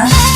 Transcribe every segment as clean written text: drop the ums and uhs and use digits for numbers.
Yeah.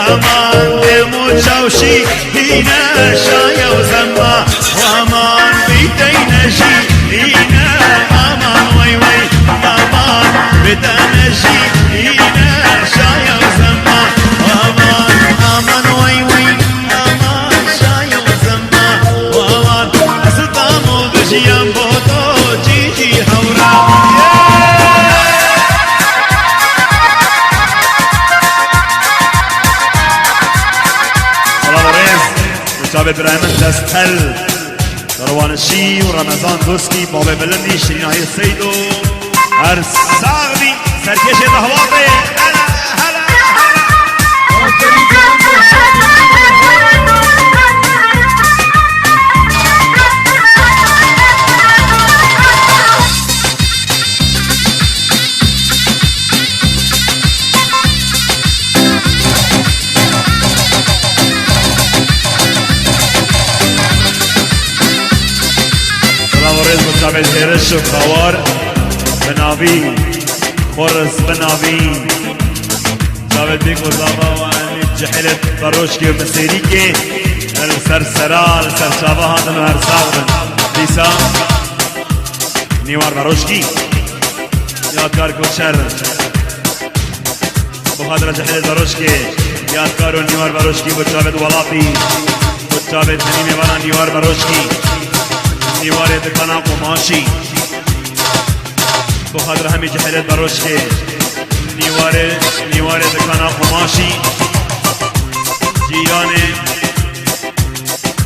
امان دمو جوشی هینا شایا و زما وامان بیتینشی هینا امان وی وی امان بیتینشی هینا شایا و زما وامان امان وی وی امان شایا و زما وامان استامو بجیم بودو جی جی هورا شاب ابراهیم دستل روانشی و رمضان دوستی باب بلندی شرینای سیدو هر ساغلی سرکش دهواته شاب زیرش و خوار بناوی خورس بناوی شاب دیگ و زابا و امی جحلت بروشکی و مسیری که السرسرال سرشابه هاتن و هر ساغن دیسا نیوار بروشکی یادگار کوچر بخاطر جحلت بروشکی یادگار و نیوار بروشکی و شاب دولاتی و شاب تنیمی وانا نیوار بروشکی نیواره دکانا قماشی بخاطر همی جحلت بروش که نیواره دکانا قماشی جیران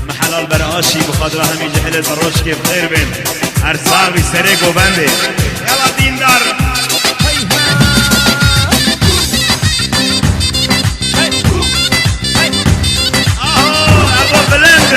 محلال برعاشی بخاطر همی جحلت بروش که بخیر بین هر ساقی سره گوبنده یلا دیندار ابو بلند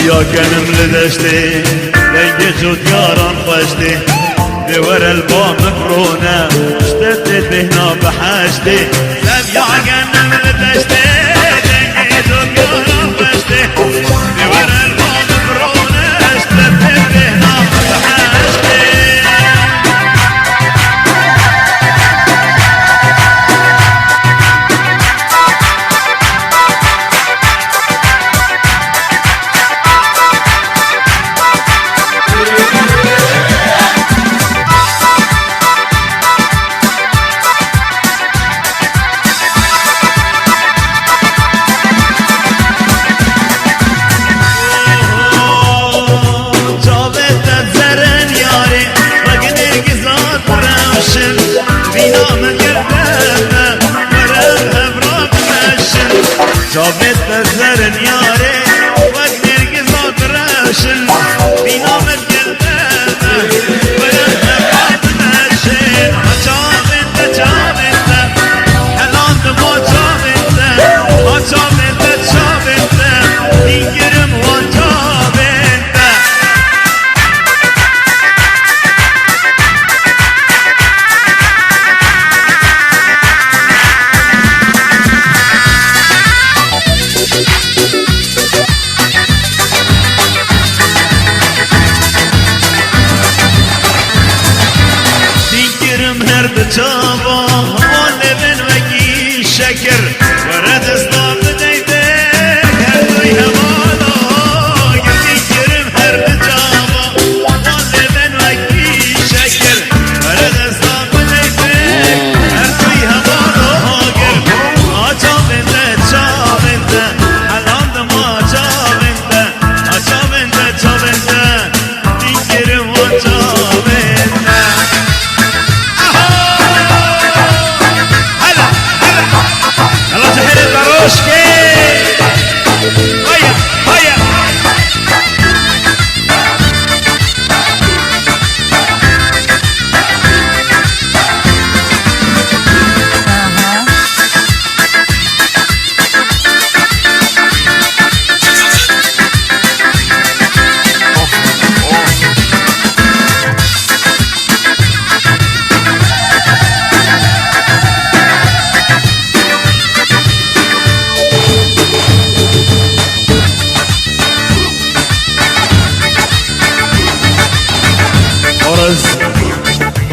یا کنم لدشته دنگ جود یاران خوشته دور البام برونه اشتدت بهنا بحشته لب یا کنم لدشته دنگ جود یاران خوشته دور البام برونه اشتدت بهنا بحشته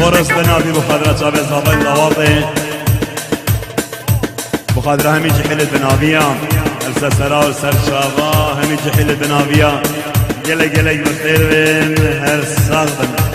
خورس بنابي بخادرة شابز هابين لواطي بخادرة همي جحيلة بنابيا السسرا والسر شابا همي جحيلة بنابيا قلق قلق بخير بين هر ساغبن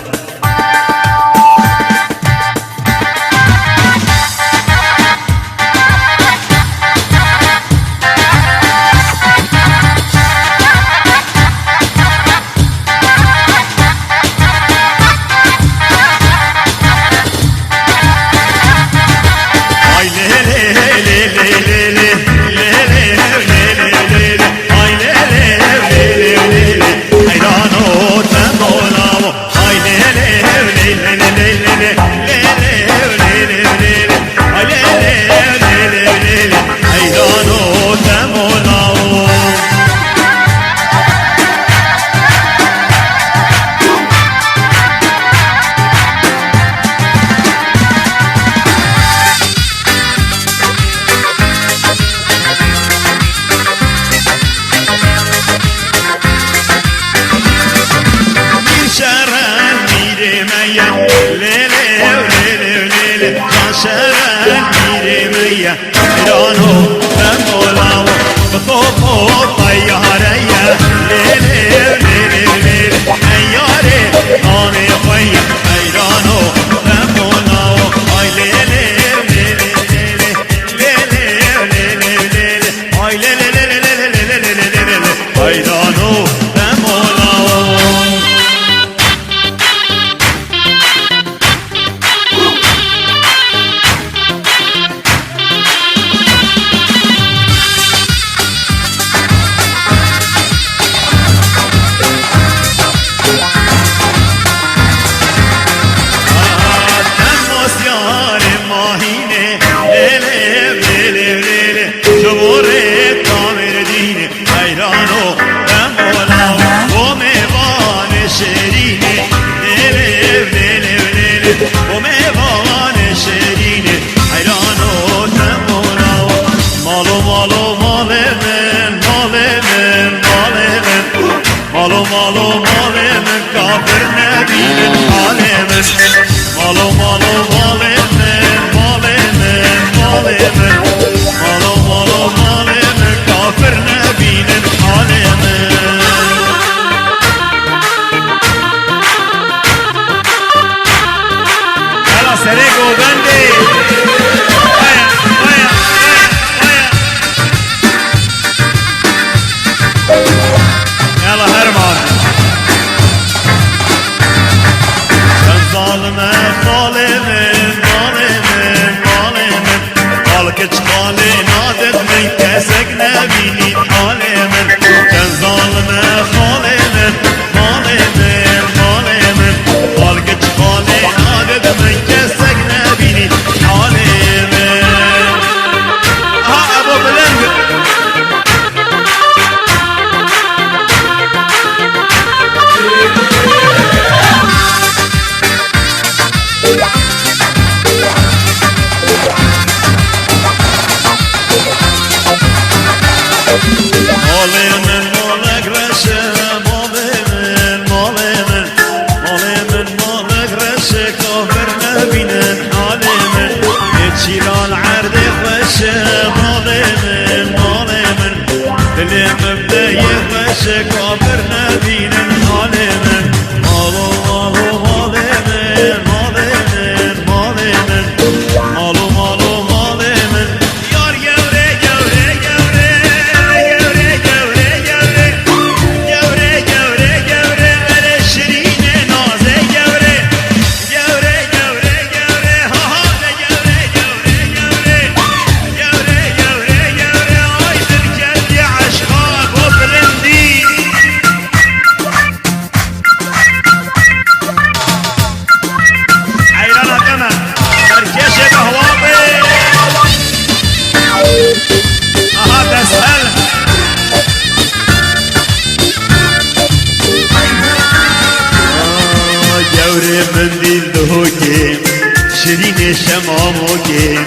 شیرین شمامو که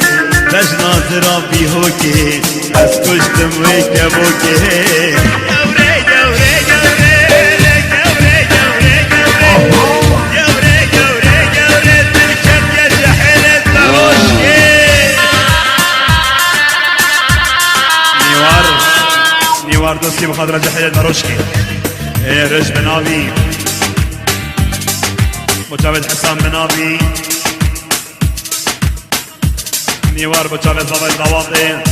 بجناز را بیهو که از کشتم وی کبو که گوره گوره گوره گوره گوره گوره گوره گوره گوره نيوار دوستي بخاطر جحيل البروشكي رج بنابي مجاوز حسام بنابي نيوار بجاوز زوال دواطي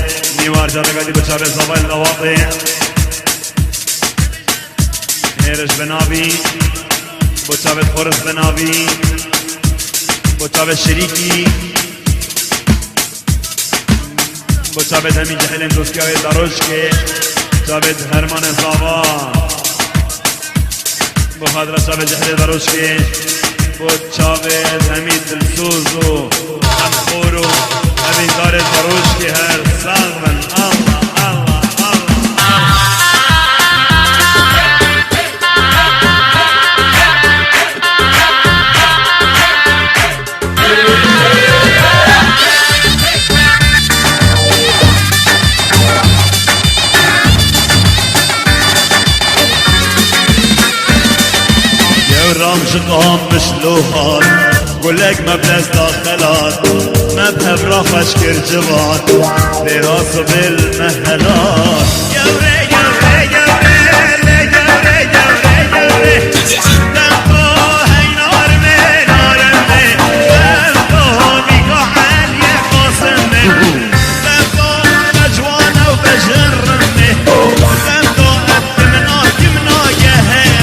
نيوار جارقادي بجاوز زوال دواطي رج بنابي بجاوز خورس بنابي بجاوز شريكي بجاوز همين جحيل دوستي البروشكي جاوز هرمان زاوا بخاطر جاوز جحيل البروشكي بجاوز همين دلسوزو خورو همین دار دروش که هر سلمن الله الله يا رامش قام مشلوهات قولك ما بلاس داخلات ما بهب رافش كرجبات براس بالمهلات يوري يوري يوري يوري يوري يوري تنقو هاي نار مي نار مي تنقو ميكو حالي قاسمي تنقو بجوانا وبجرمي تنقو أتمنا كمنا يهمي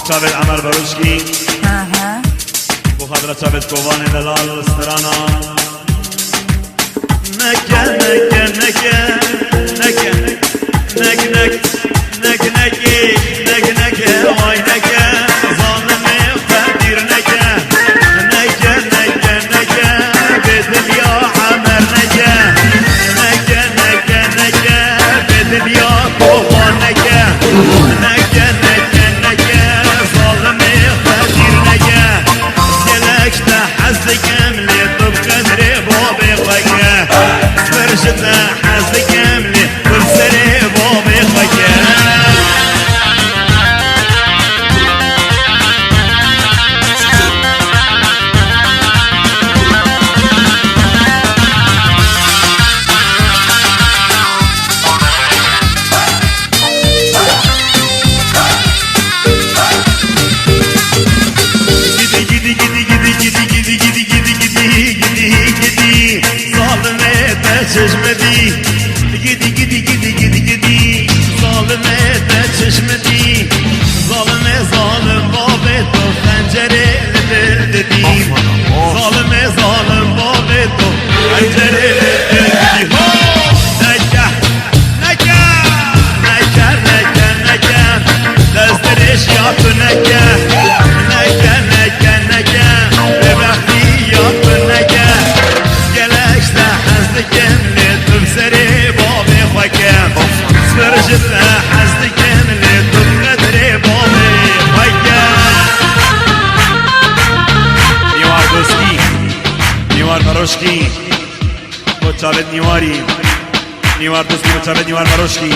شابت عمر بروشکی بخاطر شابت کوان دلال استرانا نکه نکه نکه نکه نک نک نک نکی نک نکه وای نکه ظالمه فدیر نکه نکه نکه نکه بدل یا عمر نکه نکه نکه نکه بدل یا کوان نکه نکه نکه نکه ظالمه فدیر نکه گلک تحزکم لطب قدر بابی خکه فرشت حزکم لطب سر بابی خکه چشمتی گیدی گیدی گیدی گیدی گیدی ظالمه به چشمتی ظالمه ظالم باب تو خنجره دل ددی ظالمه ظالم باب تو خنجره دل ددی نکه نکه نکه نکه نکه دسترش یا تو نکه نکه نکه نکه به وقتی یا تو نکه گلش ده حزدکم لطف نیواری نیوار دوستی بچه نیوار بروشکی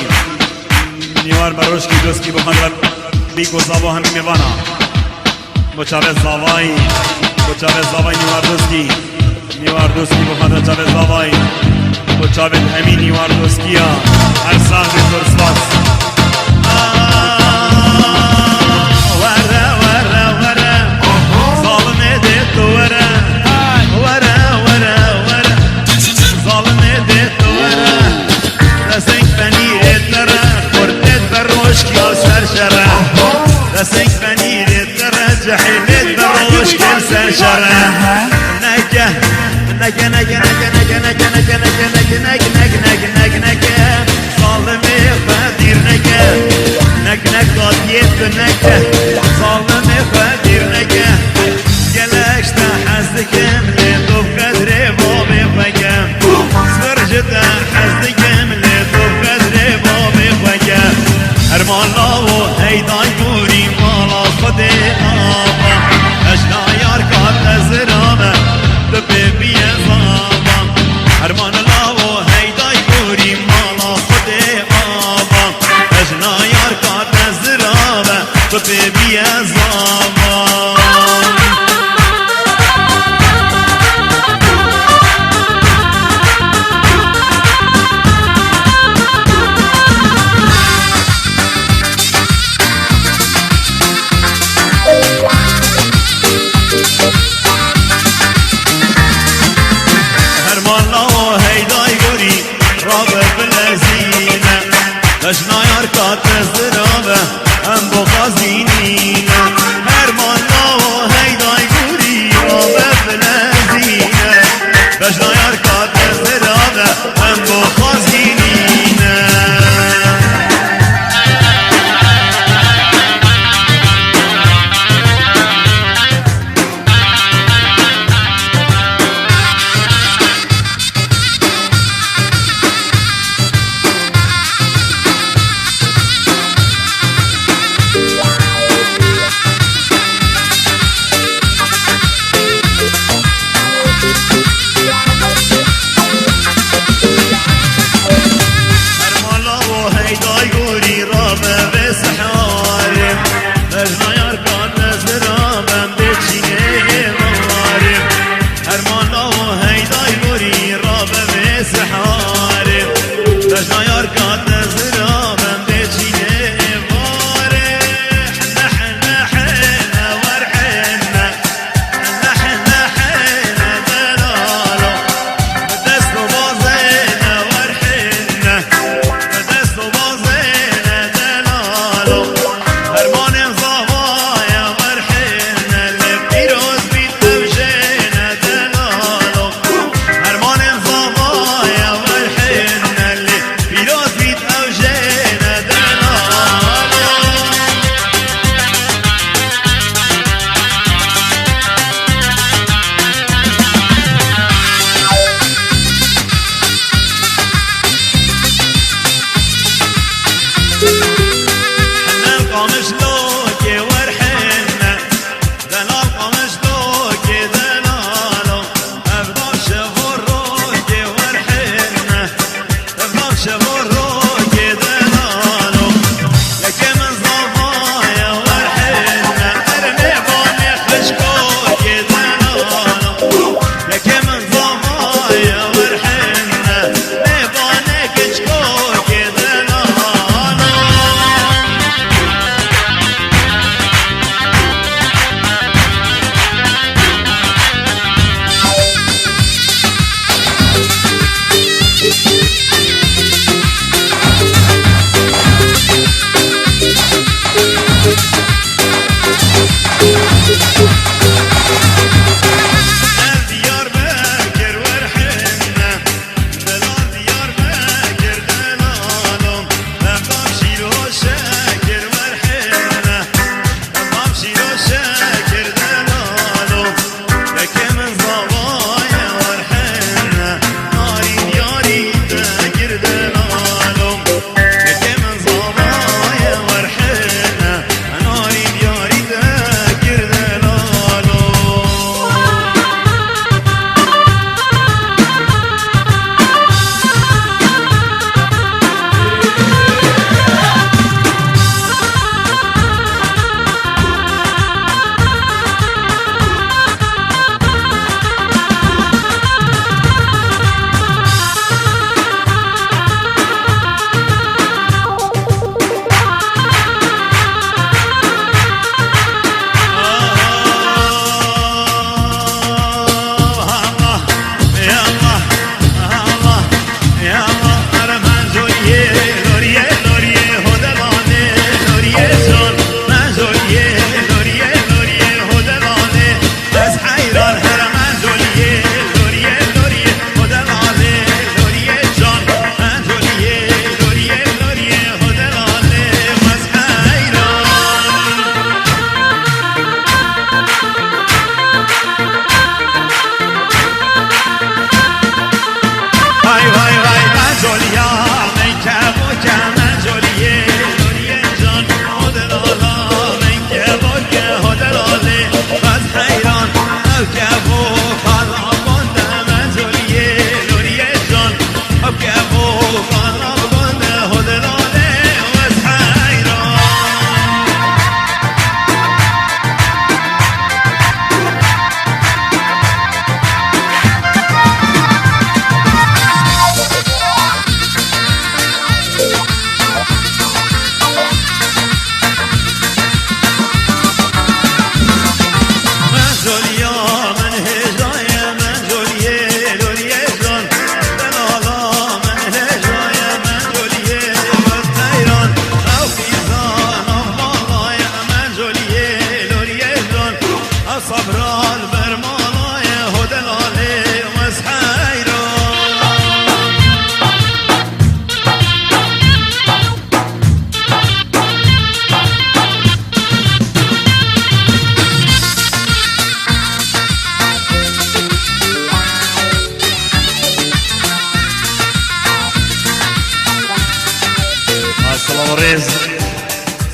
نیوار بروشکی دوستی بخندرد بیکو زاوا همی میوانا بچه زاوایی بچه زاوایی نیوار دوستی بخندرد چه زاوایی بچه همی نیوار دوستی ها هر سال بیزور سواس رسك بنير الدرجة حيلت بروش كل سر شرع نجا نجا نجا نجا نجا نجا نجا نجا نجا نجا نجا نجا ظالمي قدير نجا نجا قضيت نجا ظالمي قدير نجا جلاش تحزك مليتو بقدري بوبي فجا سرجت حزك مليتو بقدري بوبي فجا ارمان لاو هيداي بوري مالا خدي آبا اجنا يار كات ازرامه دبي زابا ارمان لاو هيداي بوري مالا خدي آبا اجنا يار كات ازرامه دبي زابا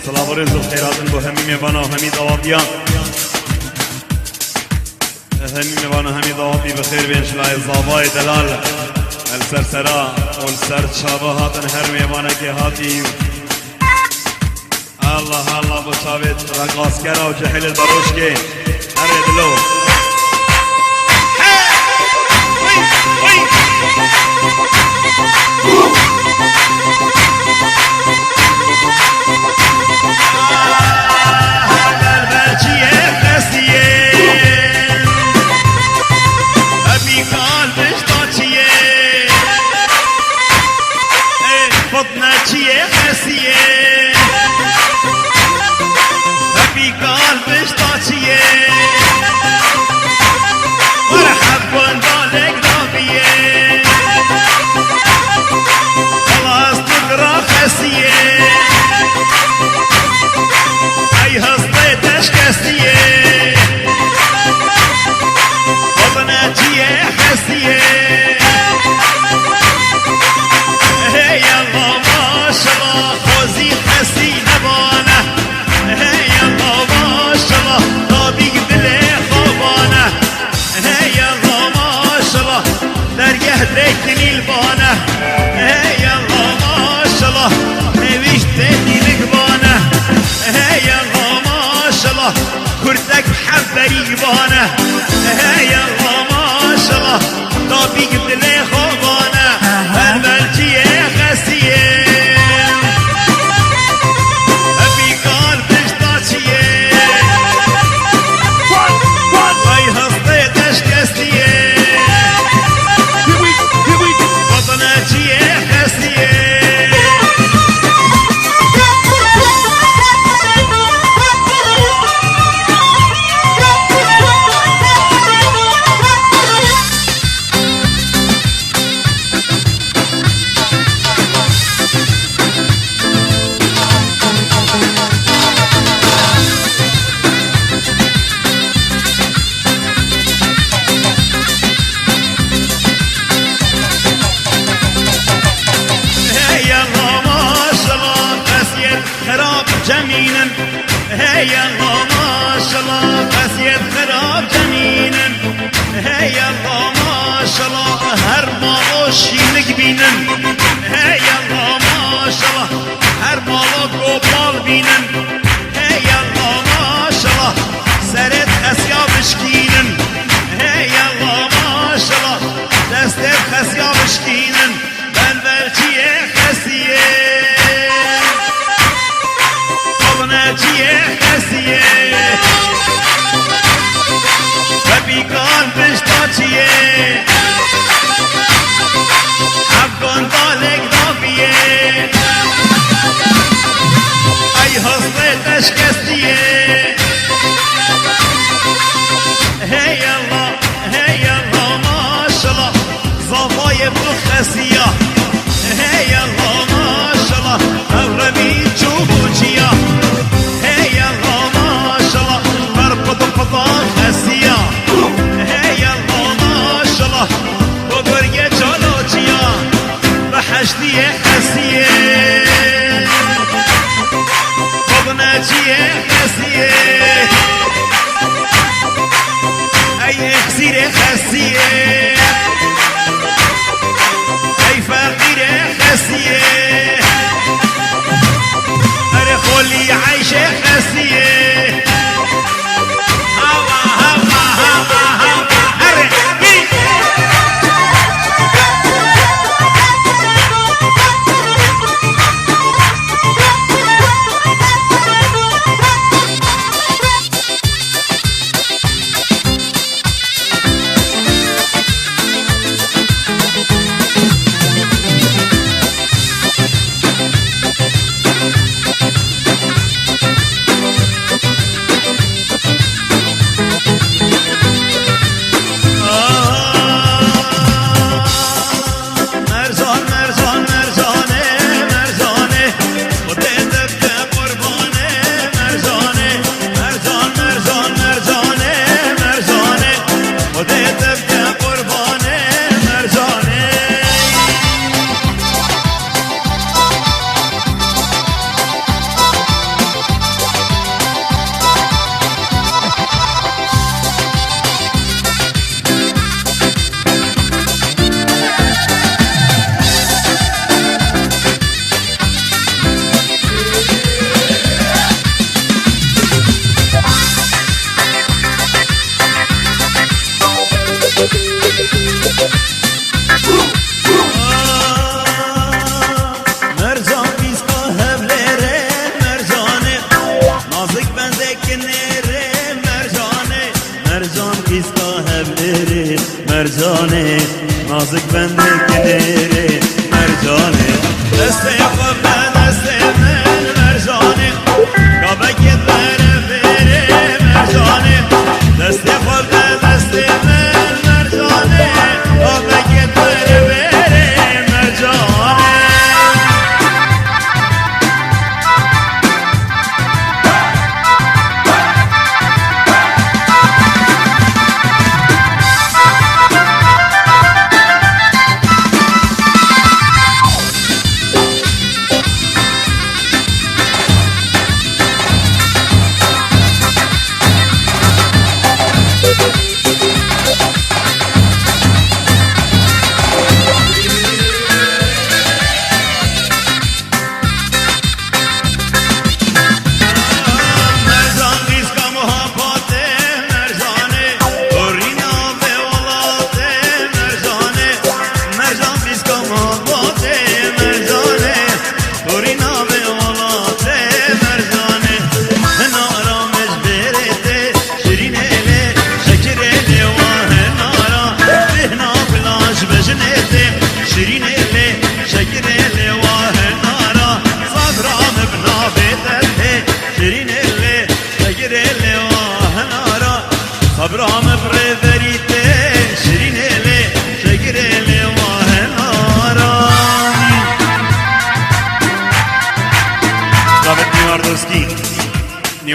صلاة ورز وخيرات بو همي مبانا وهمي دوابيان همي مبانا همي دوابي بخير بين شلاي الزاباي دلال السرسرا والسر شابهات هر مبانا كي هاتي الله الله بو شابت رقاص كرا وجحيل البروش كي هر يدلو كردك حبري بانه هيا الله ما شاء الله طبيق بدلي خوبانه البلجية غسية أبي قال بشتاتشية وي هصيت اشكسية وطناتشية غسية جميلا هيا الله ما شاء الله قاسية خراب جميلا هيا الله ما شاء الله هر مالوش ينقبينا هيا الله ما شاء الله هر مالوك وبال بينا هيا الله ما شاء الله سرت خسيا بشكينا هيا الله ما شاء الله دستت خسيا بشكينا بلبلتي خسيه ناجية خسية أبي قال بشتاتية حبكن طالق ضافية أي هصلت أشكستية هيا الله ما شاء الله ضفايا بخسية هيا الله ما شاء الله أغربي جوبوجية خسيا هيا الله ما شاء الله وقرية جولوجيا بحشتية خسية وبناجية خسية أي اخسيرة خسية أي فقيرة خسية أرخولي عايشة خسية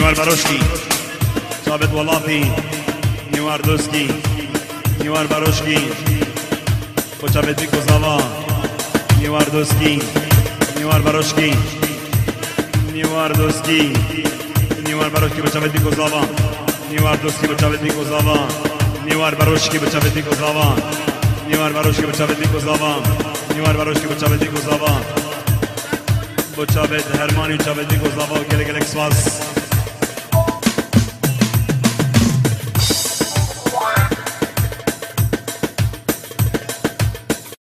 نیوار بروشکی ثابت ولافی نیوار دوسکی نیوار بروشکی بچابت بیکو زاوا نیوار دوسکی نیوار بروشکی نیوار دوسکی نیوار بروشکی بچابت بیکو زاوا نیوار دوسکی بچابت بیکو زاوا نیوار بروشکی بچابت بیکو زاوا نیوار بروشکی بچابت بیکو زاوا نیوار بروشکی بچابت بیکو زاوا بچابت هرمانی بچابت بیکو زاوا گله گله سواس